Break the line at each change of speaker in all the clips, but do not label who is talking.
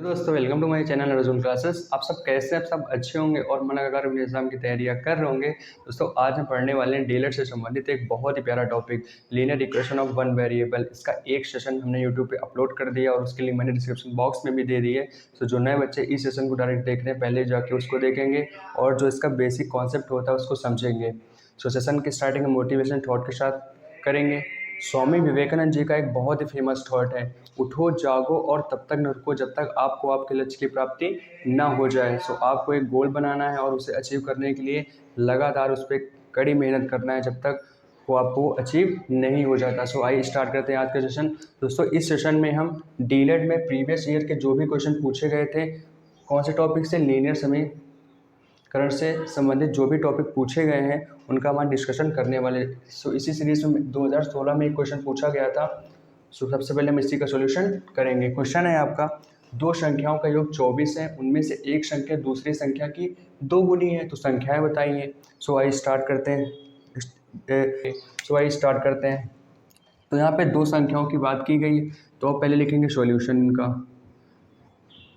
दोस्तों welcome to my channel Arjun classes. आप सब कैसे हैं? आप सब अच्छे होंगे और मन लगाकर अपने एग्जाम की तैयारियां कर रहे होंगे। दोस्तों आज हम पढ़ने वाले हैं डीएलएड से संबंधित एक बहुत ही प्यारा topic linear equation of one variable. इसका एक सेशन हमने यूट्यूब पे अपलोड कर दिया और उसके लिंक मैंने डिस्क्रिप्शन बॉक्स में भी दे दी है। तो जो नए बच्चे इस सेशन को डायरेक्ट देख रहे हैं पहले जाके उसको देखेंगे और जो इसका बेसिक कॉन्सेप्ट होता है उसको समझेंगे। सो सेशन की स्टार्टिंग मोटिवेशन थॉट के साथ करेंगे। स्वामी विवेकानंद जी का एक बहुत ही फेमस थॉट है, उठो जागो और तब तक न रुको जब तक आपको आपके लक्ष्य की प्राप्ति ना हो जाए। सो आपको एक गोल बनाना है और उसे अचीव करने के लिए लगातार उस पर कड़ी मेहनत करना है जब तक वो आपको अचीव नहीं हो जाता। सो आइए स्टार्ट करते हैं आज का सेशन। दोस्तों इस सेशन में हम डीएलएड में प्रीवियस ईयर के जो भी क्वेश्चन पूछे गए थे, कौन से टॉपिक से, लीनियर समीकरण से संबंधित जो भी टॉपिक पूछे गए हैं उनका हम डिस्कशन करने वाले। सो इसी सीरीज में 2016 में एक क्वेश्चन पूछा गया था। सो सबसे पहले हम इसी का सॉल्यूशन करेंगे। क्वेश्चन है आपका, दो संख्याओं का योग 24 है, उनमें से एक संख्या दूसरी संख्या की दो गुनी है, तो संख्याएं बताइए। सो आइए स्टार्ट करते हैं। तो यहाँ पे दो संख्याओं की बात की गई, तो आप पहले लिखेंगे सॉल्यूशन इनका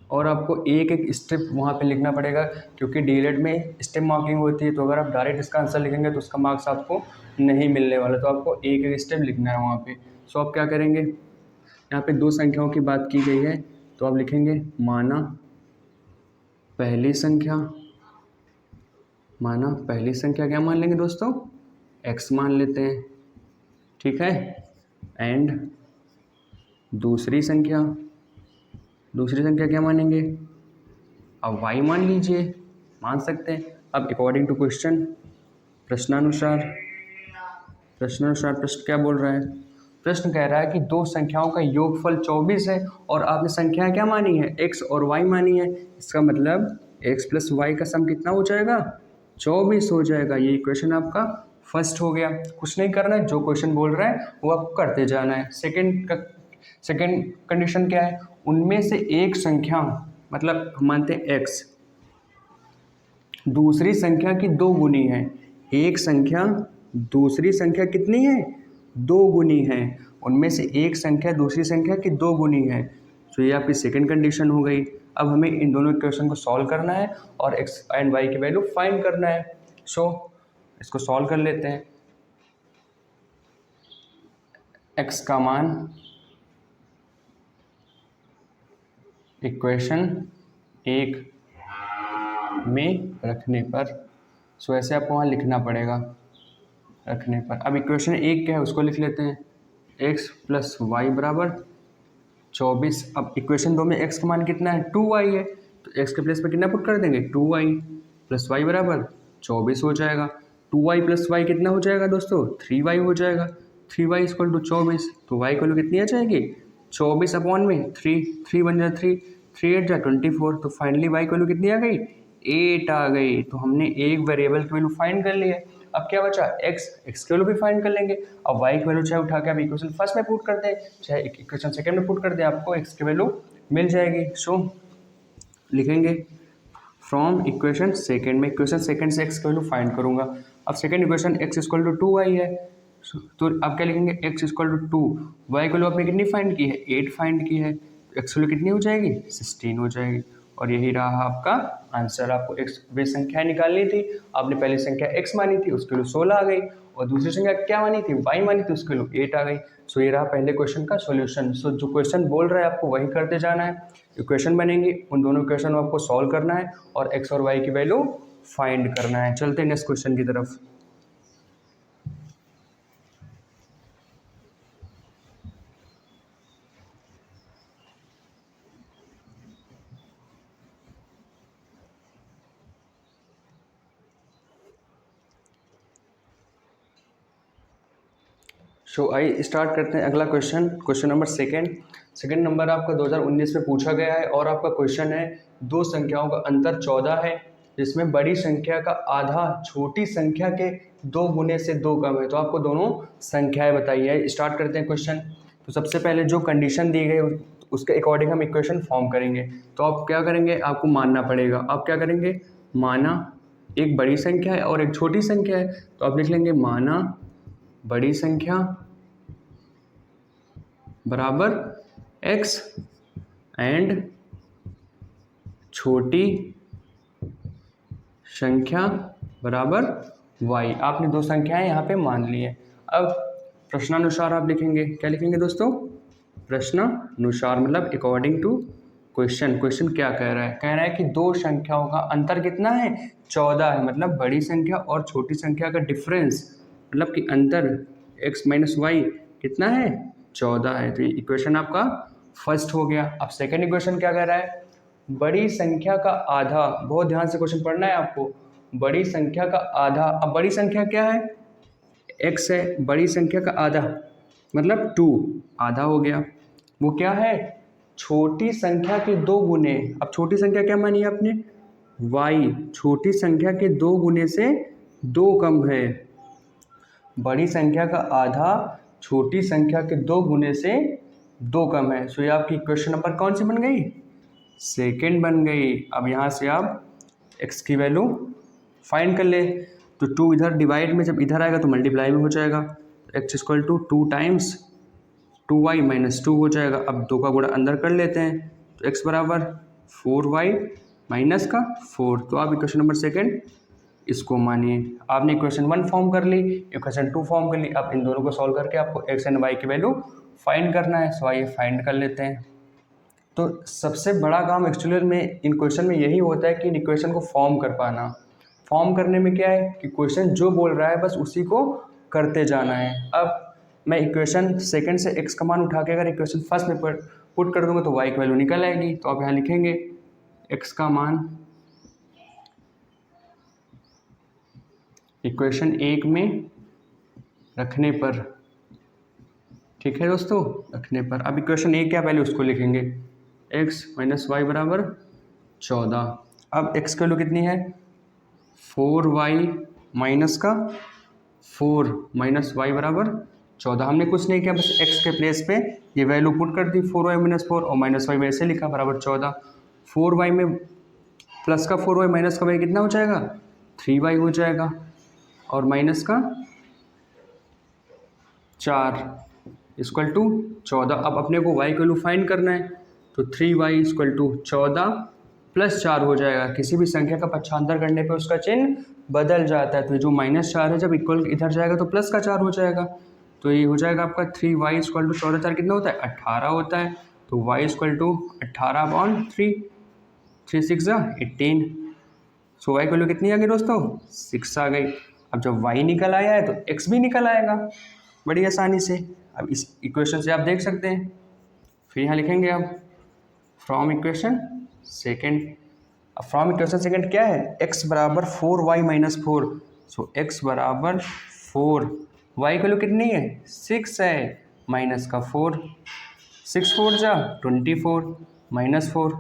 और आपको एक एक स्टेप वहाँ पे लिखना पड़ेगा क्योंकि डीएलएड में स्टेप मार्किंग होती है। तो अगर आप डायरेक्ट इसका आंसर लिखेंगे तो उसका मार्क्स आपको नहीं मिलने वाला, तो आपको एक एक स्टेप लिखना है वहाँ पे। सो आप क्या करेंगे, यहाँ पे दो संख्याओं की बात की गई है तो आप लिखेंगे माना पहली संख्या क्या मान लेंगे दोस्तों, x मान लेते हैं, ठीक है। एंड दूसरी संख्या क्या मानेंगे, अब y मान लीजिए, मान सकते हैं। अब अकॉर्डिंग टू क्वेश्चन, प्रश्नानुसार प्रश्न क्या बोल रहा है, प्रश्न कह रहा है कि दो संख्याओं का योगफल 24 है और आपने संख्याएं क्या मानी है, x और y मानी है। इसका मतलब x प्लस वाई का सम कितना हो जाएगा, 24 हो जाएगा। ये इक्वेशन आपका फर्स्ट हो गया। कुछ नहीं करना है, जो क्वेश्चन बोल रहा है वो आपको करते जाना है। सेकेंड कंडीशन क्या है, उनमें से एक संख्या, मतलब हम मानते हैं x दूसरी संख्या की दो गुनी है। एक संख्या दूसरी संख्या कितनी है, दो गुनी है। उनमें से एक संख्या दूसरी संख्या की दो गुनी है। तो ये आपकी सेकंड कंडीशन हो गई। अब हमें इन दोनों इक्वेशन को सॉल्व करना है और x एंड y की वैल्यू फाइंड करना है। सो इसको सॉल्व कर लेते हैं। x का मान इक्वेशन 1 में रखने पर, सो ऐसे आपको वहाँ लिखना पड़ेगा रखने पर। अब इक्वेशन 1 क्या है उसको लिख लेते हैं, x प्लस वाई बराबर 24। अब इक्वेशन 2 में x का मान कितना है, 2y है, तो x के प्लेस पर कितना पुट कर देंगे, 2y प्लस वाई बराबर 24 हो जाएगा। 2y प्लस वाई कितना हो जाएगा दोस्तों, 3y हो जाएगा। 3y इक्वल टू 24, तो y इक्वल कितनी आ जाएगी, 24 अपॉन में 3 बन जाए 3 8 जा 24। तो फाइनली y इक्वल कितनी आ गई, 8 आ गई। तो हमने एक वेरिएबल की वैल्यू फाइंड कर ली है। अब क्या बचा, x की वैल्यू भी फाइंड कर लेंगे। अब y की वैल्यू चाहे उठा के आप इक्वेशन फर्स्ट में पुट कर दें चाहे इक्वेशन सेकंड में पुट कर दें, आपको x की वैल्यू मिल जाएगी। सो लिखेंगे फ्रॉम इक्वेशन सेकंड में, इक्वेशन सेकंड से x की वैल्यू फाइंड करूंगा। अब second equation x equal to 2y है, तो अब क्या लिखेंगे, x इक्वल टू 2, y की वैल्यू आपने कितनी फाइंड की है, 8 फाइंड की है, तो x वैल्यू कितनी हो जाएगी, 16 हो जाएगी। और यही रहा आपका आंसर। आपको x वे संख्या निकालनी थी, आपने पहली संख्या x मानी थी उसके लिए 16 आ गई, और दूसरी संख्या क्या मानी थी, y मानी थी, उसके लिए 8 आ गई। सो ये रहा पहले क्वेश्चन का सॉल्यूशन। सो जो क्वेश्चन बोल रहा है आपको वही करते जाना है। इक्वेशन बनेंगी, उन दोनों इक्वेशन को आपको सॉल्व करना है और x और y की वैल्यू फाइंड करना है। चलते हैं नेक्स्ट क्वेश्चन की तरफ। सो आइए स्टार्ट करते हैं अगला क्वेश्चन नंबर सेकंड नंबर आपका 2019 में पूछा गया है और आपका क्वेश्चन है, दो संख्याओं का अंतर 14 है जिसमें बड़ी संख्या का आधा छोटी संख्या के 2 गुने से 2 कम है। तो आपको दोनों संख्याएं बताइए। स्टार्ट करते हैं क्वेश्चन। तो सबसे पहले जो कंडीशन दी गई उसके अकॉर्डिंग हम इक्वेशन फॉर्म करेंगे। तो आप क्या करेंगे, आपको मानना पड़ेगा। आप क्या करेंगे, माना एक बड़ी संख्या है और एक छोटी संख्या है, तो आप लिख लेंगे माना बड़ी संख्या बराबर x एंड छोटी संख्या बराबर y। आपने दो संख्याएं यहाँ पे मान ली है। अब प्रश्नानुसार आप लिखेंगे, क्या लिखेंगे दोस्तों? प्रश्नानुसार मतलब अकॉर्डिंग टू क्वेश्चन। क्वेश्चन क्या कह रहा है? कह रहा है कि दो संख्याओं का अंतर कितना है? 14 है। मतलब बड़ी संख्या और छोटी संख्या का डिफरेंस मतलब कि अंतर x माइनस वाई कितना है? 14 है। तो ये इक्वेशन आपका फर्स्ट हो गया। अब सेकेंड इक्वेशन क्या कह रहा है? बड़ी संख्या का आधा, बहुत ध्यान से क्वेश्चन पढ़ना है आपको। बड़ी संख्या का आधा, अब बड़ी संख्या क्या है? x है। बड़ी संख्या का आधा मतलब 2, आधा हो गया। वो क्या है? छोटी संख्या के 2 गुने। अब छोटी संख्या क्या मानी आपने? y। छोटी संख्या के 2 गुने से 2 कम है। बड़ी संख्या का आधा छोटी संख्या के 2 गुने से 2 कम है। सो ये आपकी इक्वेशन नंबर कौन सी बन गई? सेकेंड बन गई। अब यहाँ से आप x की वैल्यू फाइंड कर ले। तो 2 इधर डिवाइड में जब इधर आएगा तो मल्टीप्लाई में हो जाएगा। x equal to 2 times 2y minus 2 हो जाएगा। अब 2 का गुणा अंदर कर लेते हैं तो x बराबर 4y माइनस का 4। तो आप इक्वेशन नंबर सेकेंड इसको मानिए। आपने इक्वेशन 1 फॉर्म कर ली, इक्वेशन 2 फॉर्म कर ली। अब इन दोनों को सॉल्व करके आपको x एंड y की वैल्यू फाइंड करना है। सो आइए फाइंड कर लेते हैं। तो सबसे बड़ा काम एक्चुअली में इन क्वेश्चन में यही होता है कि इन इक्वेशन को फॉर्म कर पाना। फॉर्म करने में क्या है कि क्वेश्चन जो बोल रहा है बस उसी को करते जाना है। अब मैं इक्वेशन सेकंड से x का मान उठा के अगर इक्वेशन फर्स्ट में पुट कर दूंगा तो y की वैल्यू निकल आएगी। तो आप यहाँ लिखेंगे x का मान इक्वेशन 1 में रखने पर, ठीक है दोस्तों, रखने पर। अब इक्वेशन 1 क्या पहले उसको लिखेंगे, x माइनस वाई बराबर 14। अब x की वैल्यू कितनी है? 4y माइनस का 4 माइनस वाई बराबर 14। हमने कुछ नहीं किया, बस x के प्लेस पे ये वैल्यू पुट कर दी 4y माइनस 4 और माइनस वाई वैसे लिखा बराबर 14। 4y में प्लस का 4y माइनस का वाई कितना हो जाएगा? 3y हो जाएगा और माइनस का 4 इक्वल टू 14। अब अपने को y की वैल्यू फाइंड करना है तो 3y इक्वल टू 14 प्लस 4 हो जाएगा। किसी भी संख्या का पक्षांतर करने पे उसका चिन्ह बदल जाता है। तो जो -4 है जब इक्वल इधर जाएगा तो प्लस का 4 हो जाएगा। तो ये हो जाएगा आपका 3y इक्वल टू 14 4 कितना होता है? 18 होता है। तो y equal to 18/3, 3 6 18। So y की वैल्यू कितनी आ गई दोस्तों? 6 आ गई। अब जब y निकल आया है तो x भी निकल आएगा बड़ी आसानी से। अब इस इक्वेशन से आप देख सकते हैं। फिर यहाँ लिखेंगे आप फ्रॉम इक्वेशन सेकेंड। अब फ्रॉम इक्वेशन सेकेंड क्या है? x बराबर 4y माइनस 4। सो x बराबर 4, y की वैल्यू कितनी है? 6 है, माइनस का 4, 6 4 जा 24 माइनस 4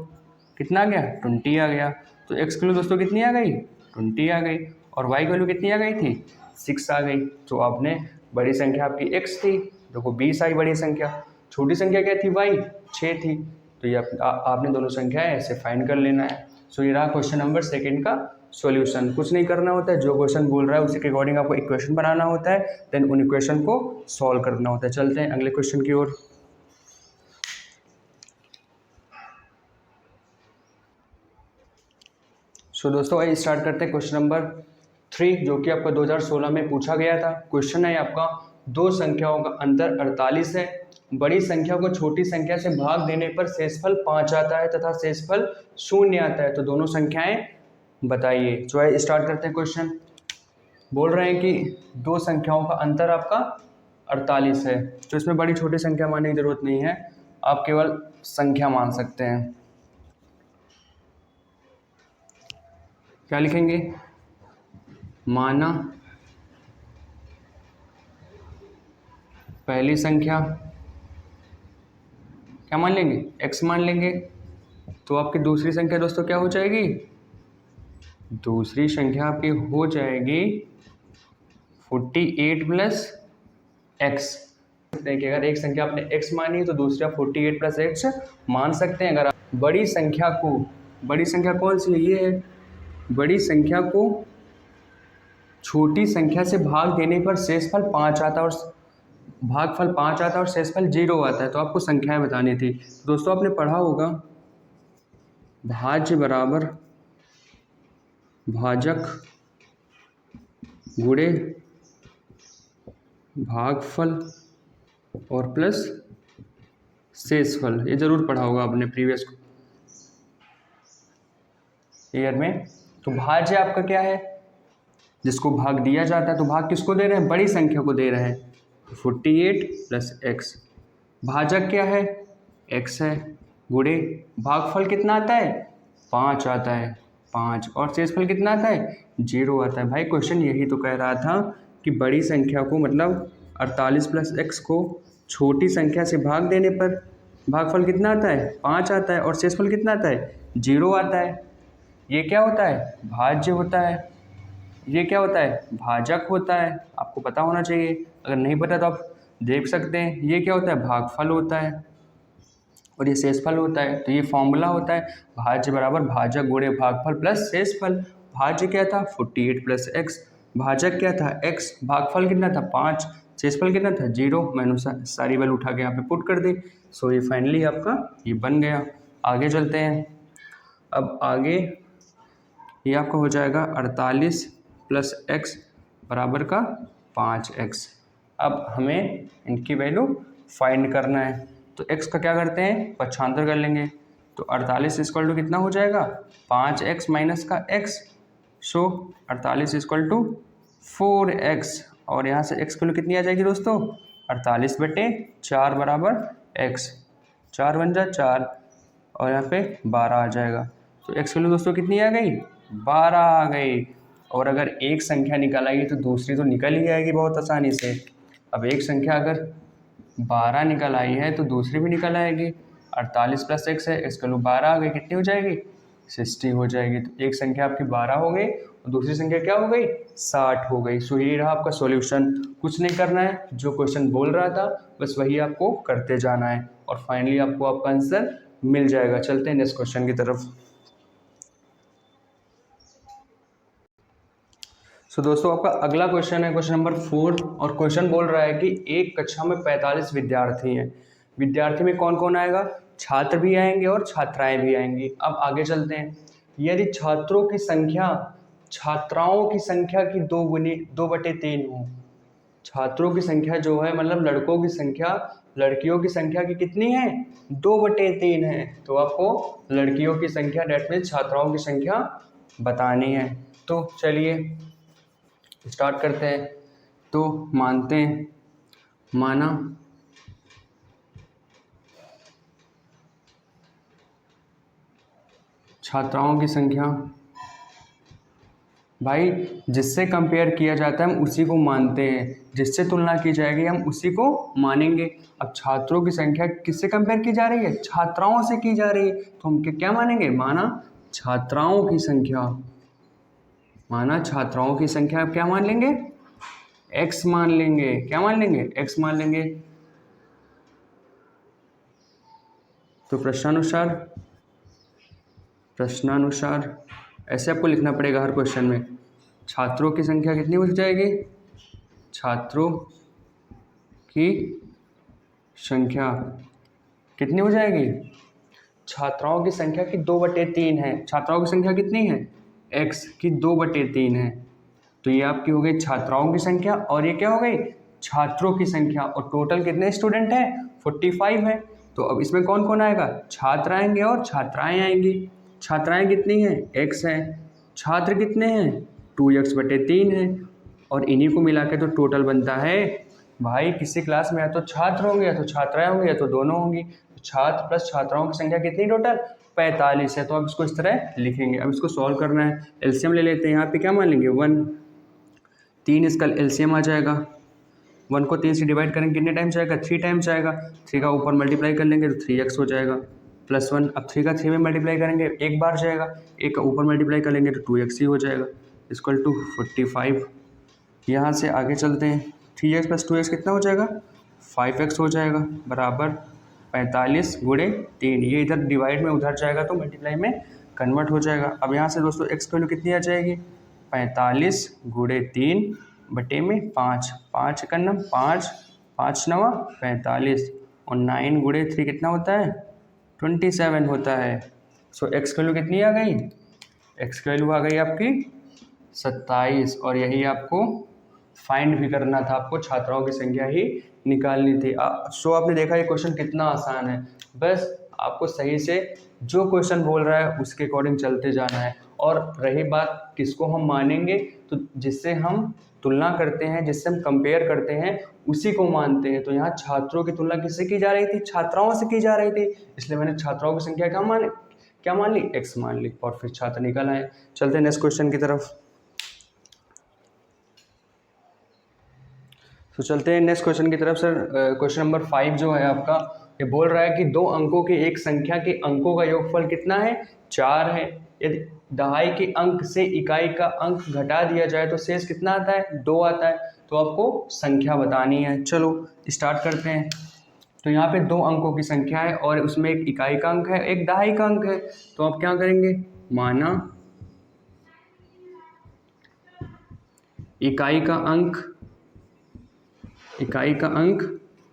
कितना आ गया? 20 आ गया। तो x की वैल्यू दोस्तों कितनी आ गई? 20 आ गई। और y की वैल्यू कितनी आ गई थी? 6 आ गई। तो आपने बड़ी संख्या आपकी x थी, देखो 20 आई बड़ी संख्या। छोटी संख्या क्या थी? y 6 थी। तो ये आपने दोनों संख्याएं ऐसे फाइंड कर लेना है। सो ये रहा क्वेश्चन नंबर सेकेंड का सॉल्यूशन। कुछ नहीं करना होता है, जो क्वेश्चन बोल रहा है उसी के अकॉर्डिंग आपको इक्वेशन बनाना होता है, देन उन इक्वेशन को सॉल्व करना होता है। चलते हैं अगले क्वेश्चन की ओर। सो दोस्तों आइए स्टार्ट करते हैं क्वेश्चन नंबर 3, जो कि आपका 2016 में पूछा गया था। क्वेश्चन है आपका, दो संख्याओं का अंतर 48 है। बड़ी संख्या को छोटी संख्या से भाग देने पर शेषफल 5 आता है तथा शेषफल 0 आता है। तो दोनों संख्याएं बताइए। जो है स्टार्ट करते हैं क्वेश्चन। बोल रहे हैं कि दो संख्याओं का अंतर आपका 48 है। तो इसमें बड़ी छोटी संख्या मानने की जरूरत नहीं है, आप केवल संख्या मान सकते हैं। क्या लिखेंगे? माना पहली संख्या क्या मान लेंगे? x मान लेंगे। तो आपकी दूसरी संख्या दोस्तों क्या हो जाएगी? दूसरी संख्या आपकी हो जाएगी 48 प्लस x। देखिए अगर एक संख्या आपने x मानी तो दूसरी आप 48 प्लस x मान सकते हैं। अगर आप बड़ी संख्या को, बड़ी संख्या कौन सी है? ये है। बड़ी संख्या को छोटी संख्या से भाग देने पर शेषफल 5 आता है और भागफल 5 आता है और शेषफल 0 आता है। तो आपको संख्याएं बतानी थी। दोस्तों आपने पढ़ा होगा भाज्य बराबर भाजक गुणे भागफल और प्लस शेषफल। ये जरूर पढ़ा होगा आपने प्रीवियस ईयर में। तो भाज्य आपका क्या है, जिसको भाग दिया जाता है, तो भाग किसको दे रहे हैं, बड़ी संख्या को दे रहे हैं, 48 प्लस एक्स। भाजक क्या है, एक्स है, गुणे भागफल कितना आता है, 5 आता है, 5, और शेषफल कितना आता है, 0 आता है। भाई क्वेश्चन यही तो कह रहा था कि बड़ी संख्या को मतलब 48 प्लस एक्स को छोटी संख्या से भाग देने पर भागफल कितना आता है, 5 आता है, और शेषफल कितना आता है, 0 आता है। ये क्या होता है, भाज्य होता है। ये क्या होता है, भाजक होता है। आपको पता होना चाहिए, अगर नहीं पता तो आप देख सकते हैं। ये क्या होता है, भागफल होता है, और ये शेषफल होता है। तो ये फॉर्मूला होता है, भाज्य बराबर भाजक गुणे भागफल प्लस शेषफल। भाज्य क्या था, 48 प्लस एक्स, भाजक क्या था, एक्स, भागफल कितना था, 5, शेषफल कितना था, 0। मैंने सारी वैल्यू उठा के यहाँ पे पुट कर दी। सो ये फाइनली आपका ये बन गया। आगे चलते हैं। अब आगे ये आपका हो जाएगा 48 प्लस एक्स बराबर का 5x। अब हमें इनकी वैल्यू फाइंड करना है, तो x का क्या करते हैं, पक्षांतर कर लेंगे। तो 48 इक्वल टू कितना हो जाएगा, 5x माइनस का x। So 48 equal to 4x, और यहाँ से x की वैल्यू कितनी आ जाएगी दोस्तों, 48/4 बराबर x। 4 बन जा 4, और यहाँ पे 12 आ जाएगा। तो x की वैल्यू दोस्तों कितनी आ गई, 12 आ गई। और अगर एक संख्या निकल आएगी तो दूसरी तो निकल ही आएगी बहुत आसानी से। अब एक संख्या अगर 12 निकल आई है तो दूसरी भी निकल आएगी। 48 प्लस एक्स है, एक्स की वैल्यू 12 आ गई, कितनी हो जाएगी, 60 हो जाएगी। तो एक संख्या आपकी 12 हो गई और दूसरी संख्या क्या हो गई, 60 हो गई। सो ये रहा आपका सॉल्यूशन। कुछ नहीं करना है, जो क्वेश्चन बोल रहा था बस वही आपको करते जाना है, और फाइनली आपको आपका आंसर मिल जाएगा। चलते हैं नेक्स्ट क्वेश्चन की तरफ। तो दोस्तों आपका अगला क्वेश्चन है क्वेश्चन नंबर 4, और क्वेश्चन बोल रहा है कि एक कक्षा में 45 विद्यार्थी हैं। विद्यार्थी में कौन कौन आएगा, छात्र भी आएंगे और छात्राएं भी आएंगी। अब आगे चलते हैं। यदि छात्रों की संख्या छात्राओं की संख्या की 2/3 हो, छात्रों की संख्या जो है मतलब लड़कों की संख्या लड़कियों की संख्या की कितनी है, 2/3 है। तो आपको लड़कियों की संख्या डेट में छात्राओं की संख्या बतानी है। तो चलिए स्टार्ट करते हैं। तो मानते हैं, माना छात्राओं की संख्या, भाई जिससे कंपेयर किया जाता है हम उसी को मानते हैं, जिससे तुलना की जाएगी हम उसी को मानेंगे। अब छात्रों की संख्या किससे कंपेयर की जा रही है, छात्राओं से की जा रही है, तो हम क्या मानेंगे, माना छात्राओं की संख्या, माना छात्राओं की संख्या क्या मान लेंगे, x मान लेंगे। क्या मान लेंगे, x मान लेंगे। तो प्रश्नानुसार ऐसे आपको लिखना पड़ेगा हर क्वेश्चन में। छात्रों की संख्या कितनी हो जाएगी, छात्रों की संख्या कितनी हो जाएगी, छात्राओं की संख्या की 2/3 है। छात्राओं की संख्या कितनी है, x की 2/3 है। तो ये आपकी हो गई छात्राओं की संख्या, और ये क्या हो गई, छात्रों की संख्या। और टोटल कितने स्टूडेंट हैं, 45 है। तो अब इसमें कौन कौन आएगा, छात्र आएंगे और छात्राएं आएंगी। छात्राएं कितनी हैं, x है, छात्र कितने हैं, 2x/3 है, और इन्हीं को मिला के तो टोटल बनता है। भाई किसी क्लास में या तो छात्र होंगे या तो छात्राएं होंगी या तो दोनों होंगी। तो छात्र प्लस छात्राओं की संख्या कितनी टोटल, 45 है। तो अब इसको इस तरह लिखेंगे। अब इसको सॉल्व करना है, एलसीएम ले लेते हैं। यहाँ पे क्या मान लेंगे, 1, 3 इसका एलसीएम आ जाएगा। 1 को 3 से डिवाइड करेंगे कितने टाइम्स आएगा, 3 टाइम्स आएगा। 3 का ऊपर मल्टीप्लाई कर लेंगे तो 3x हो जाएगा, प्लस 1। अब 3 का 3 में मल्टीप्लाई करेंगे एक बार जाएगा, 1 का ऊपर मल्टीप्लाई कर लेंगे तो 2x ही हो जाएगा, इक्वल टू 45। यहाँ से आगे चलते हैं। 3x + 2x कितना हो जाएगा, 5x हो जाएगा, बराबर 45 × 3। ये इधर डिवाइड में उधर जाएगा तो मल्टीप्लाई में कन्वर्ट हो जाएगा। अब यहाँ से दोस्तों x की वैल्यू कितनी आ जाएगी, 45 × 3 बटे में 5, 5 का नम 5, 5 9 45, और 9 × 3 कितना होता है, 27 होता है। सो एक्स की वैल्यू कितनी आ गई, एक्स की वैल्यू आ गई आपकी 27, और यही आपको फाइंड भी करना था, आपको छात्राओं की संख्या ही निकालनी थी। सो आपने देखा ये क्वेश्चन कितना आसान है, बस आपको सही से जो क्वेश्चन बोल रहा है उसके अकॉर्डिंग चलते जाना है। और रही बात किसको हम मानेंगे, तो जिससे हम तुलना करते हैं, जिससे हम कंपेयर करते हैं, उसी को मानते हैं। तो यहाँ छात्रों की तुलना किससे की जा रही थी, छात्राओं से की जा रही थी, इसलिए मैंने छात्राओं की संख्या क्या मान ली, एक्स मान ली, और फिर छात्र निकल आए। चलते हैं नेक्स्ट क्वेश्चन की तरफ। तो चलते हैं नेक्स्ट क्वेश्चन की तरफ। सर क्वेश्चन नंबर 5 जो है आपका, ये बोल रहा है कि दो अंकों की एक संख्या के अंकों का योगफल कितना है, 4 है। यदि दहाई के अंक से इकाई का अंक घटा दिया जाए तो शेष कितना आता है, 2 आता है। तो आपको संख्या बतानी है। चलो स्टार्ट करते हैं। तो यहाँ पे दो अंकों की संख्या है और उसमें एक इकाई का अंक है, एक दहाई का अंक है। तो आप क्या करेंगे, माना इकाई का अंक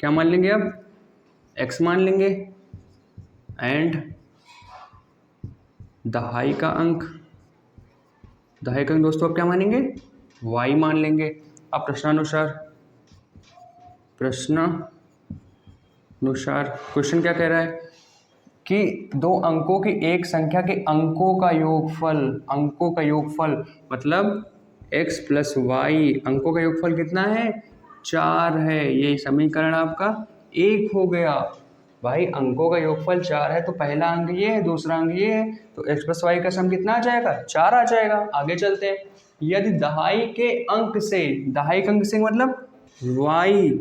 क्या मान लेंगे, अब x मान लेंगे, एंड दहाई का अंक दोस्तों आप क्या मानेंगे, y मान लेंगे। अब प्रश्नानुसार क्वेश्चन क्या कह रहा है कि दो अंकों की एक संख्या के अंकों का योगफल मतलब x प्लस वाई, अंकों का योगफल कितना है, 4 है। ये समीकरण आपका 1 हो गया। भाई अंकों का योगफल 4 है तो पहला अंक ये है, दूसरा अंक ये है, तो x प्लस वाई का सम कितना आ जाएगा, 4 आ जाएगा। आगे चलते हैं। यदि दहाई के अंक से मतलब y,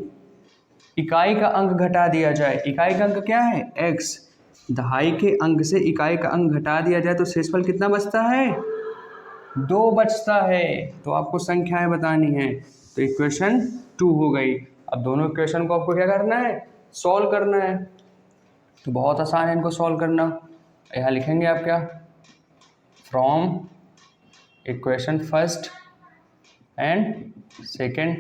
इकाई का अंक घटा दिया जाए, इकाई का अंक क्या है, x, दहाई के अंक से इकाई का अंक घटा दिया जाए तो शेषफल कितना बचता है, 2 बचता है। तो आपको संख्याएं बतानी है। तो इक्वेशन 2 हो गई। अब दोनों इक्वेशन को आपको क्या करना है, सॉल्व करना है। तो बहुत आसान है इनको सॉल्व करना। यहाँ लिखेंगे आप क्या, from equation first and second.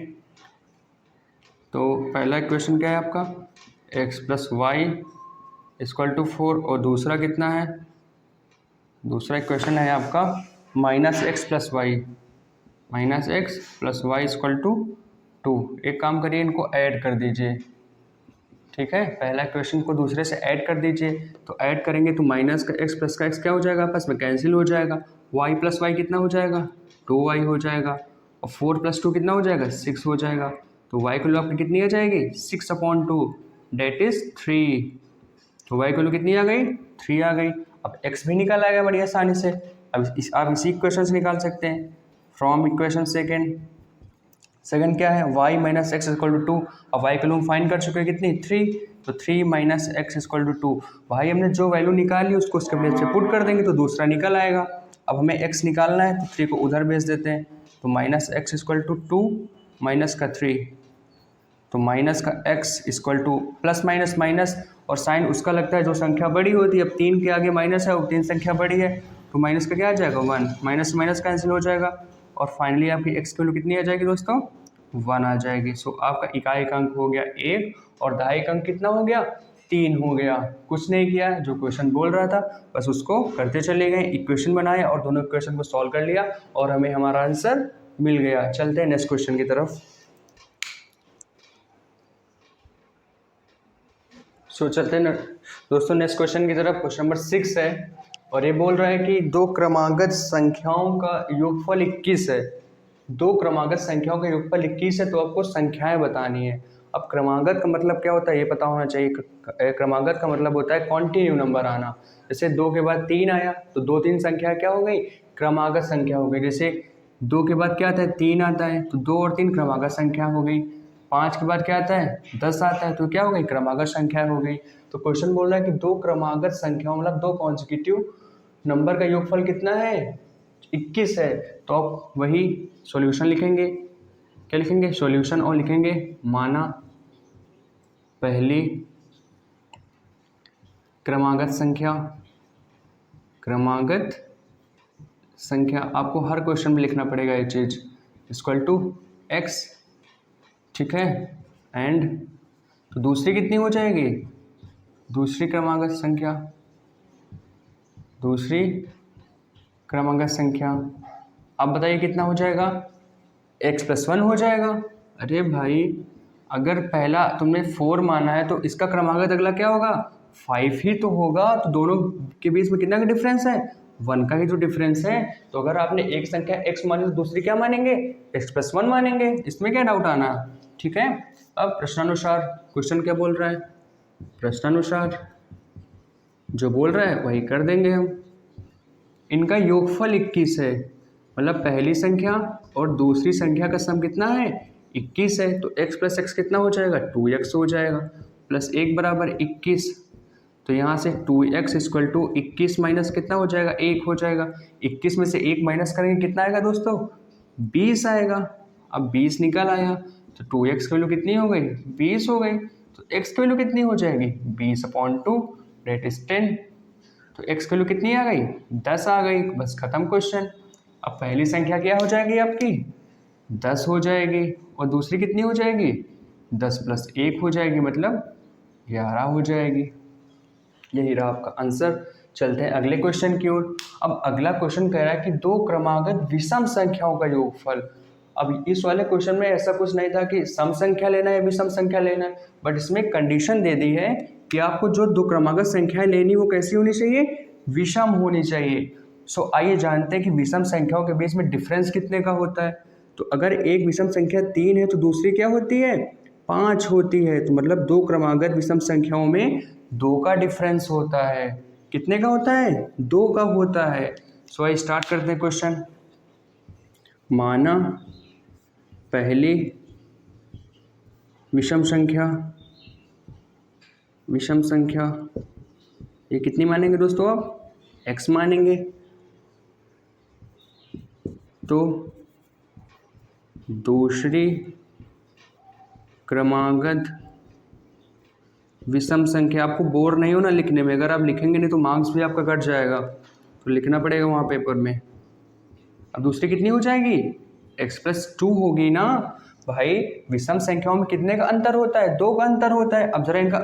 तो पहला इक्वेशन क्या है आपका, x plus y equal to 4, और दूसरा कितना है, दूसरा इक्वेशन है आपका minus x plus y equal to 2। एक काम करिए, इनको ऐड कर दीजिए, ठीक है। पहला इक्वेशन को दूसरे से ऐड कर दीजिए। तो ऐड करेंगे तो माइनस का एक्स प्लस का एक्स क्या हो जाएगा, आपस में कैंसिल हो जाएगा। वाई प्लस वाई कितना हो जाएगा, 2y हो जाएगा, और 4 प्लस 2 कितना हो जाएगा, 6 हो जाएगा। तो y की वैल्यू आपकी कितनी आ जाएगी, 6/2 डेट इज 3। तो y की वैल्यू कितनी आ गई, 3 आ गई। अब x भी निकल आएगा बड़ी आसानी से। अब आप इसी इक्वेशन से निकाल सकते हैं, फ्रॉम इक्वेशन सेकंड क्या है, y minus x equal to 2। अब y की वैल्यू फाइंड कर चुके हैं कितनी, 3। तो 3 माइनस एक्स इक्वल टू 2। भाई हमने जो वैल्यू निकाली उसको उसके प्लेस पे पुट कर देंगे तो दूसरा निकल आएगा। अब हमें x निकालना है तो 3 को उधर भेज देते हैं। तो minus x equal to 2 minus का 3, तो माइनस का x equal to plus minus minus, और साइन उसका लगता है जो संख्या बड़ी होती है। अब 3 के आगे माइनस है और 3 संख्या बड़ी है, तो माइनस का क्या आ जाएगा, 1, माइनस माइनस कैंसिल हो जाएगा, और फाइनली आपकी x की वैल्यू कितनी आ जाएगी दोस्तों, 1 आ जाएगी। सो आपका इकाई का अंक हो गया 1 और दहाई का अंक कितना हो गया, 3 हो गया। कुछ नहीं किया, जो क्वेश्चन बोल रहा था बस उसको करते चले गए, इक्वेशन बनाए और दोनों इक्वेशन को सॉल्व कर लिया और हमें हमारा आंसर मिल गया। चलते हैं नेक्स्ट क्वेश्चन की तरफ। सो चलते हैं दोस्तों नेक्स्ट क्वेश्चन की तरफ। क्वेश्चन नंबर 6 है और ये बोल रहा है कि दो क्रमागत संख्याओं का योगफल 21 है। दो क्रमागत संख्याओं का योगफल 21 है, तो आपको संख्याएं बतानी है। अब क्रमागत का मतलब क्या होता है ये पता होना चाहिए। क्रमागत का मतलब होता है कॉन्टिन्यू नंबर आना। जैसे 2 के बाद 3 आया तो 2 3 संख्या क्या हो गई, क्रमागत संख्या हो गई। जैसे 2 के बाद क्या आता है, 3 आता है, तो 2 और 3 क्रमागत संख्या हो गई। 5 के बाद क्या आता है, 10 आता है, तो क्या हो गई, क्रमागत संख्या हो गई। तो क्वेश्चन बोल रहा है कि दो क्रमागत संख्याओं मतलब दो कॉन्जिक्यूटिव नंबर का योगफल कितना है, 21 है। तो आप वही सॉल्यूशन लिखेंगे, क्या लिखेंगे, सॉल्यूशन, और लिखेंगे माना पहली क्रमागत संख्या आपको हर क्वेश्चन में लिखना पड़ेगा ये चीज, इक्वल टू x, ठीक है। एंड तो दूसरी कितनी हो जाएगी, दूसरी क्रमागत दूसरी क्रमांक संख्या। अब बताइए कितना हो जाएगा, x+1 हो जाएगा। अरे भाई अगर पहला तुमने 4 माना है तो इसका क्रमागत अगला क्या होगा, 5 ही तो होगा। तो दोनों के बीच में कितना का डिफरेंस है, 1 का ही तो डिफरेंस है। तो अगर आपने एक संख्या x मानी तो दूसरी क्या मानेंगे, x+1 मानेंगे। इसमें क्या डाउट आना, ठीक है। अब प्रश्नानुसार क्वेश्चन क्या बोल रहा है, प्रश्नानुसार जो बोल रहा है वही कर देंगे हम। इनका योगफल 21 है, मतलब पहली संख्या और दूसरी संख्या का सम कितना है, 21 है। तो x प्लस एक्स कितना हो जाएगा, 2x हो जाएगा, प्लस 1 बराबर 21। तो यहाँ से 2x इक्वल टू 21 माइनस कितना हो जाएगा, 1 हो जाएगा। 21 में से 1 माइनस करेंगे कितना आएगा दोस्तों, 20 आएगा। अब 20 निकल आया तो 2x की वैल्यू कितनी हो गई, 20 हो गई। तो x की वैल्यू कितनी हो जाएगी, 20/2 डेट इज 10। तो x की वैल्यू कितनी आ गई, 10 आ गई। बस खत्म क्वेश्चन। अब पहली संख्या क्या हो जाएगी आपकी, 10 हो जाएगी, और दूसरी कितनी हो जाएगी, 10 + 1 हो जाएगी, मतलब 11 हो जाएगी। यही रहा आपका आंसर। चलते हैं अगले क्वेश्चन की ओर। अब अगला क्वेश्चन कह रहा है कि दो क्रमागत विषम संख्याओं का योगफल। अब इस वाले क्वेश्चन में ऐसा कुछ नहीं था कि सम संख्या लेना है या विषम संख्या लेना है, बट इसमें कंडीशन दे दी है कि आपको जो दो क्रमागत संख्याएं लेनी वो कैसी होनी चाहिए, विषम होनी चाहिए। सो आइए जानते हैं कि विषम संख्याओं के बीच में डिफरेंस कितने का होता है। तो अगर एक विषम संख्या 3 है तो दूसरी क्या होती है, 5 होती है। तो मतलब दो क्रमागत विषम संख्याओं में 2 का डिफरेंस होता है। कितने का होता है, 2 का होता है। सो आइए स्टार्ट करते हैं क्वेश्चन। माना पहली विषम संख्या ये कितनी मानेंगे दोस्तों, आप x मानेंगे। तो दूसरी क्रमागत विषम संख्या, आपको बोर नहीं होना लिखने में, अगर आप लिखेंगे नहीं तो मार्क्स भी आपका कट जाएगा, तो लिखना पड़ेगा वहाँ पेपर में। अब दूसरी कितनी हो जाएगी, x+2 होगी ना भाई। विषम संख्याओं में कितने का अंतर होता है, 2 का अंतर होता है। अब जरा इनका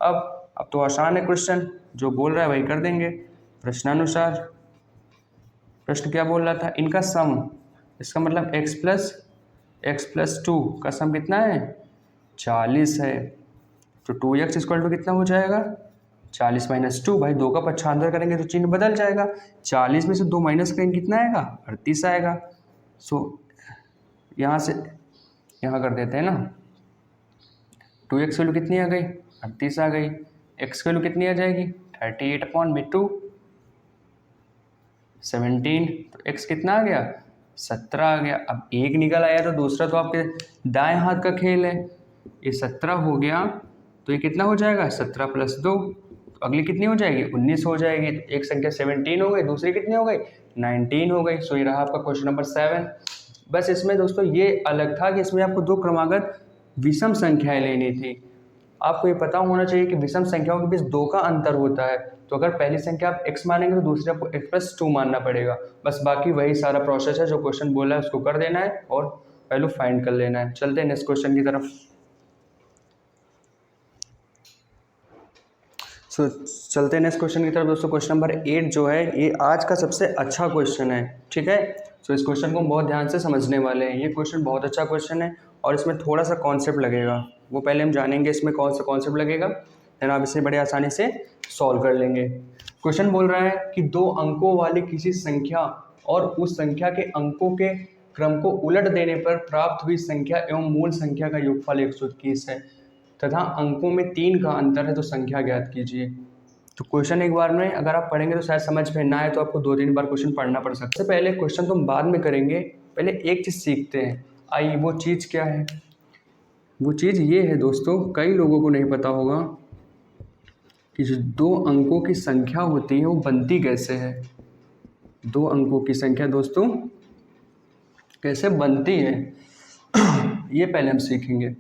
अब तो आसान है क्वेश्चन, जो बोल रहा है वही कर देंगे। प्रश्नानुसार प्रश्न क्या बोल रहा था, इनका सम, इसका मतलब x+2 का सम कितना है, 40 है। तो 2x इक्वल टू कितना हो जाएगा, 40 - 2। भाई 2 का पक्षांतर करेंगे तो चिन्ह बदल जाएगा। 40 में से 2 माइनस करेंगे कितना आएगा, 38 आएगा। सो यहाँ से यहाँ कर देते हैं ना। 2x वैल्यू कितनी आ गई, 38 आ गई। x वैल्यू कितनी आ जाएगी, 38/2 17। तो x कितना आ गया, 17 आ गया। अब एक निकल आया तो दूसरा तो आपके दाएं हाथ का खेल है। ये 17 हो गया तो ये कितना हो जाएगा, 17 + 2। तो अगली कितनी हो जाएगी, 19 हो जाएगी। तो एक संख्या 17 हो गई, दूसरी कितनी हो गई, 19 हो गई। सो ये रहा आपका क्वेश्चन नंबर 7। बस इसमें दोस्तों ये अलग था कि इसमें आपको दो क्रमागत विषम संख्याएं लेनी थी। आपको ये पता होना चाहिए कि विषम संख्याओं के बीच 2 का अंतर होता है। तो अगर पहली संख्या आप x मानेंगे तो दूसरी आपको x+2 मानना पड़ेगा। बस बाकी वही सारा प्रोसेस है, जो क्वेश्चन बोला है उसको कर देना है और वैल्यू फाइंड कर लेना है। चलते हैं नेक्स्ट क्वेश्चन की तरफ। चलते हैं नेक्स्ट क्वेश्चन की तरफ दोस्तों। क्वेश्चन नंबर 8 जो है ये आज का सबसे अच्छा क्वेश्चन है, ठीक है। सो इस क्वेश्चन को हम बहुत ध्यान से समझने वाले हैं। ये क्वेश्चन बहुत अच्छा क्वेश्चन है और इसमें थोड़ा सा कॉन्सेप्ट लगेगा, वो पहले हम जानेंगे इसमें कौन सा कॉन्सेप्ट लगेगा, फिर आप इसे बड़े आसानी से सॉल्व कर लेंगे। क्वेश्चन बोल रहा है कि 2 अंकों वाली किसी संख्या और उस संख्या के अंकों के क्रम को उलट देने पर प्राप्त हुई संख्या एवं मूल संख्या का योगफल 121 है तथा अंकों में 3 का अंतर है, तो संख्या ज्ञात कीजिए। तो क्वेश्चन एक बार में अगर आप पढ़ेंगे तो शायद समझ में ना आए, तो आपको 2-3 बार क्वेश्चन पढ़ना पड़ सकता है। सबसे पहले क्वेश्चन तो हम बाद में करेंगे, पहले एक चीज़ सीखते हैं। आइए वो चीज़ क्या है, वो चीज़ ये है दोस्तों, कई लोगों को नहीं पता होगा कि जो 2 अंकों की संख्या होती है वो बनती कैसे है। 2 अंकों की संख्या दोस्तों कैसे बनती है ये पहले हम सीखेंगे।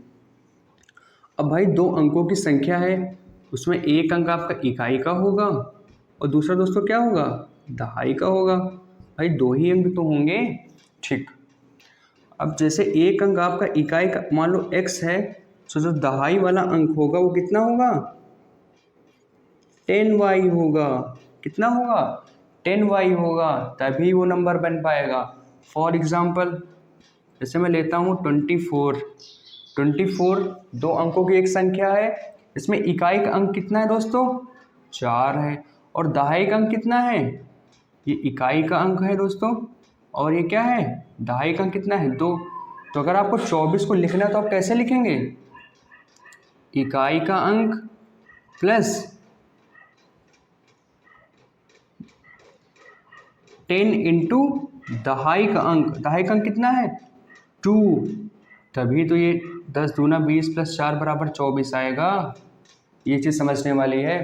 अब भाई 2 अंकों की संख्या है, उसमें एक अंक आपका इकाई का होगा और दूसरा दोस्तों क्या होगा, दहाई का होगा। भाई 2 ही अंक तो होंगे, ठीक। अब जैसे एक अंक आपका इकाई का मान लो x है, तो जो दहाई वाला अंक होगा वो कितना होगा, 10y होगा। कितना होगा, 10y होगा तभी वो नंबर बन पाएगा। फॉर एग्जाम्पल जैसे मैं लेता हूँ 24 दो अंकों की एक संख्या है, इसमें इकाई का अंक कितना है दोस्तों 4 है, और दहाई का अंक कितना है, ये इकाई का अंक है दोस्तों, और ये क्या है दहाई का अंक कितना है 2। तो अगर आपको 24 को लिखना है तो आप कैसे लिखेंगे, इकाई का अंक प्लस 10 इंटू दहाई का अंक, दहाई का अंक कितना है 2, तभी तो ये 10 दूना 20 प्लस 4 बराबर 24 आएगा। ये चीज़ समझने वाली है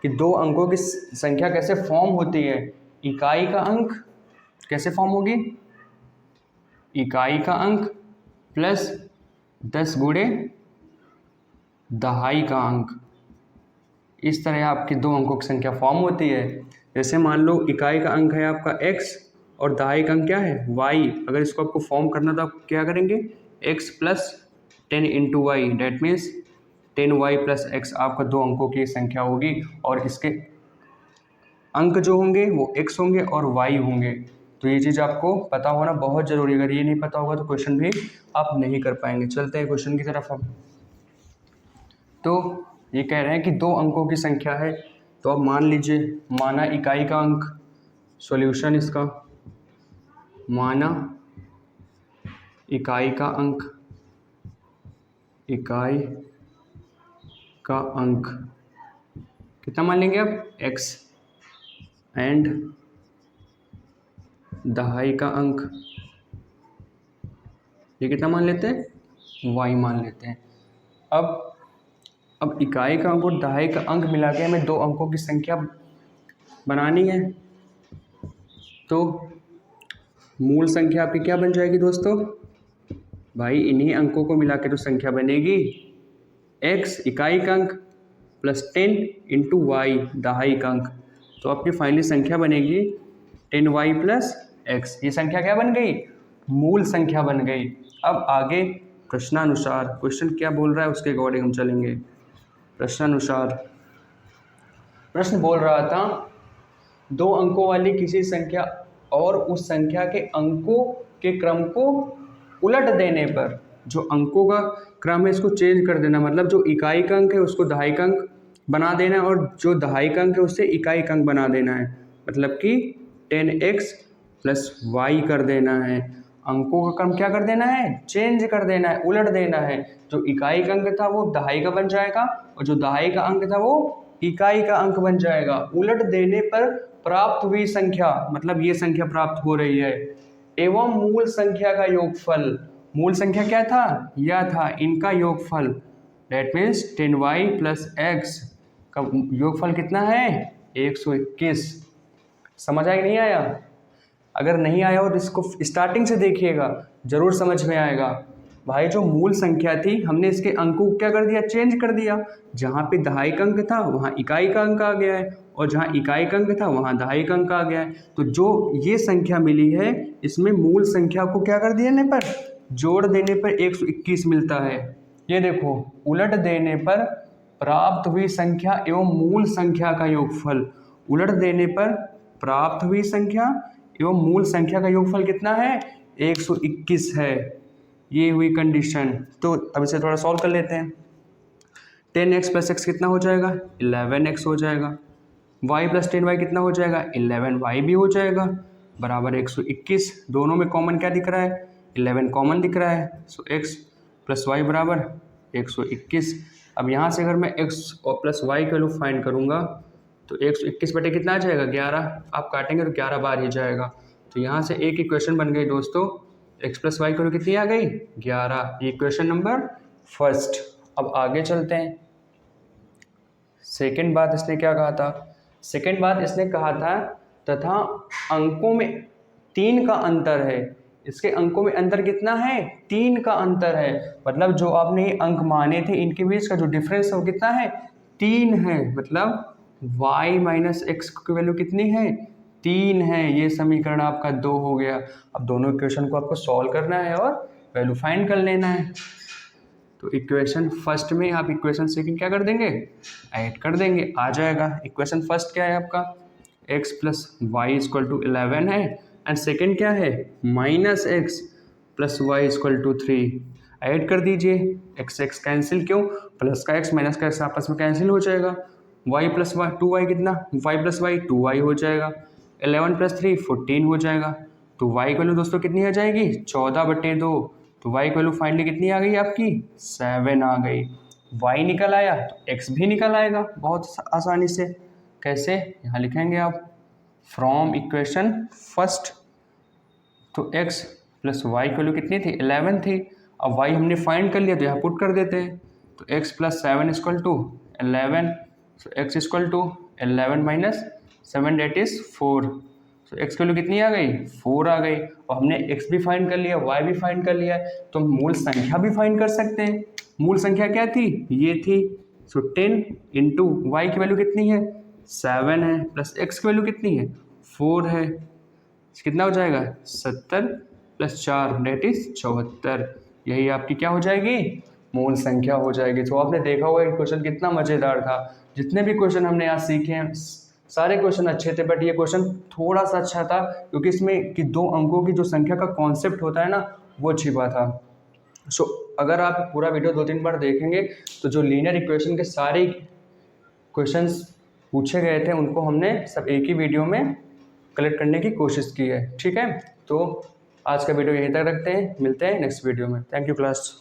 कि दो अंकों की संख्या कैसे फॉर्म होती है। इकाई का अंक कैसे फॉर्म होगी, इकाई का अंक प्लस 10 गुणे दहाई का अंक, इस तरह आपकी दो अंकों की संख्या फॉर्म होती है। जैसे मान लो इकाई का अंक है आपका x और दहाई का अंक क्या है y, अगर इसको आपको फॉर्म करना तो आप क्या करेंगे x plus 10 into y, that means 10y plus x आपका दो अंकों की संख्या होगी, और इसके अंक जो होंगे वो x होंगे और y होंगे। तो ये चीज़ आपको पता होना बहुत ज़रूरी है, अगर ये नहीं पता होगा तो क्वेश्चन भी आप नहीं कर पाएंगे। चलते हैं क्वेश्चन की तरफ अब। तो ये कह रहे हैं कि दो अंकों की संख्या है, तो अब मान लीजिए, माना इकाई का अंक, सॉल्यूशन इसका, माना इकाई का अंक, इकाई का अंक कितना मान लेंगे अब x, एंड दहाई का अंक ये कितना मान लेते हैं y मान लेते हैं। अब इकाई का अंक और दहाई का अंक मिला के हमें दो अंकों की संख्या बनानी है, तो मूल संख्या आपकी क्या बन जाएगी दोस्तों, भाई इन्हीं अंकों को मिला के तो संख्या बनेगी x इकाई का अंक प्लस 10 इंटू वाई दहाई का अंक, तो आपकी फाइनली संख्या बनेगी 10y प्लस x। ये संख्या क्या बन गई, मूल संख्या बन गई। अब आगे प्रश्नानुसार, क्वेश्चन क्या बोल रहा है उसके अकॉर्डिंग हम चलेंगे। प्रश्नानुसार प्रश्न बोल रहा था दो अंकों वाली किसी संख्या और उस संख्या के अंकों के क्रम को उलट देने पर, जो अंकों का क्रम है इसको चेंज कर देना, मतलब जो इकाई का अंक है उसको दहाई का अंक बना देना है, और जो दहाई का अंक है उससे इकाई का अंक बना देना है, मतलब कि 10x प्लस y कर देना है। अंकों का क्रम क्या कर देना है, चेंज कर देना है, उलट देना है। जो इकाई का अंक था वो दहाई का बन जाएगा, और जो दहाई का अंक था वो इकाई का अंक बन जाएगा। उलट देने पर प्राप्त हुई संख्या, मतलब ये संख्या प्राप्त हो रही है, एवं मूल संख्या का योगफल, मूल संख्या क्या था, यह था, इनका योगफल, date means 10y plus x का योगफल कितना है 121। समझ आया नहीं आया, अगर नहीं आया हो तो इसको स्टार्टिंग से देखिएगा, जरूर समझ में आएगा। भाई जो मूल संख्या थी हमने इसके अंकों को क्या कर दिया, चेंज कर दिया, जहाँ पे दहाई का अंक था वहाँ इकाई का अंक आ गया है, और जहाँ इकाई का अंक था वहाँ दहाई का अंक आ गया है। तो जो ये संख्या मिली है इसमें मूल संख्या को क्या कर देने पर, जोड़ देने पर 121 मिलता है। ये देखो, उलट देने पर प्राप्त हुई संख्या एवं मूल संख्या का योगफल, उलट देने पर प्राप्त हुई संख्या एवं मूल संख्या का योगफल कितना है 121 है। ये हुई कंडीशन। तो अब इसे थोड़ा सॉल्व कर लेते हैं। 10x प्लस x कितना हो जाएगा 11x हो जाएगा, y प्लस 10y कितना हो जाएगा 11y भी हो जाएगा, बराबर 121। दोनों में कॉमन क्या दिख रहा है 11 कॉमन दिख रहा है, सो x प्लस वाई बराबर 121। अब यहाँ से अगर मैं x और प्लस वाई का वैल्यू फाइंड करूँगा तो 121 बटे कितना आ जाएगा 11, आप काटेंगे तो 11 बार ही जाएगा। तो यहाँ से एक इक्वेशन बन गई दोस्तों, x प्लस वाई की वैल्यू कितनी आ गई 11, ये इक्वेशन नंबर फर्स्ट। अब आगे चलते हैं। सेकेंड बात इसने क्या कहा था, सेकेंड बात इसने कहा था तथा अंकों में 3 का अंतर है। इसके अंकों में अंतर कितना है 3 का अंतर है, मतलब जो आपने ये अंक माने थे इनके बीच का जो डिफरेंस है वो कितना है 3 है, मतलब y माइनस एक्स की वैल्यू कितनी है 3 है। ये समीकरण आपका 2 हो गया। अब दोनों इक्वेशन को आपको सॉल्व करना है और वैल्यू फाइंड कर लेना है। तो इक्वेशन फर्स्ट में आप इक्वेशन सेकंड क्या कर देंगे ऐड कर देंगे, आ जाएगा। इक्वेशन फर्स्ट क्या है आपका x plus y equal to 11 है, एंड सेकेंड क्या है minus x plus y equal to 3। Add कर दीजिए, एक्स एक्स कैंसिल, क्यों, प्लस का एक्स माइनस का एक्स आपस में कैंसिल हो जाएगा। वाई प्लस वाई 2y कितना, वाई प्लस वाई 2y हो जाएगा। 11 प्लस 3 14 हो जाएगा। तो y की वैल्यू दोस्तों कितनी आ जाएगी 14/2। तो y की वैल्यू फाइनली कितनी आ गई आपकी 7 आ गई। y निकल आया तो x भी निकल आएगा बहुत आसानी से। कैसे, यहाँ लिखेंगे आप फ्रॉम इक्वेशन फर्स्ट। तो x प्लस वाई की वैल्यू कितनी थी 11 थी, अब y हमने फाइंड कर लिया तो यहाँ पुट कर देते हैं। तो x plus 7 equal to 11, so x equal to 11 minus 7 that is 4। तो x की वैल्यू कितनी आ गई 4 आ गई, और हमने x भी फाइंड कर लिया y भी फाइंड कर लिया है, तो हम मूल संख्या भी फाइंड कर सकते हैं। मूल संख्या क्या थी, ये थी। सो 10 इंटू वाई की वैल्यू कितनी है 7 है, प्लस x की वैल्यू कितनी है 4 है, कितना हो जाएगा 70 प्लस 4 डेट इज 74। यही आपकी क्या हो जाएगी मूल संख्या हो जाएगी। तो आपने देखा होगा ये क्वेश्चन कितना मज़ेदार था। जितने भी क्वेश्चन हमने आज सीखे हैं सारे क्वेश्चन अच्छे थे, बट ये क्वेश्चन थोड़ा सा अच्छा था क्योंकि इसमें कि 2 अंकों की जो संख्या का कॉन्सेप्ट होता है ना वो छिपा था। सो अगर आप पूरा वीडियो 2-3 बार देखेंगे तो जो लीनियर इक्वेशन के सारे क्वेश्चंस पूछे गए थे उनको हमने सब एक ही वीडियो में कलेक्ट करने की कोशिश की है। ठीक है, तो आज का वीडियो यहीं तक रखते हैं, मिलते हैं नेक्स्ट वीडियो में। Thank you class.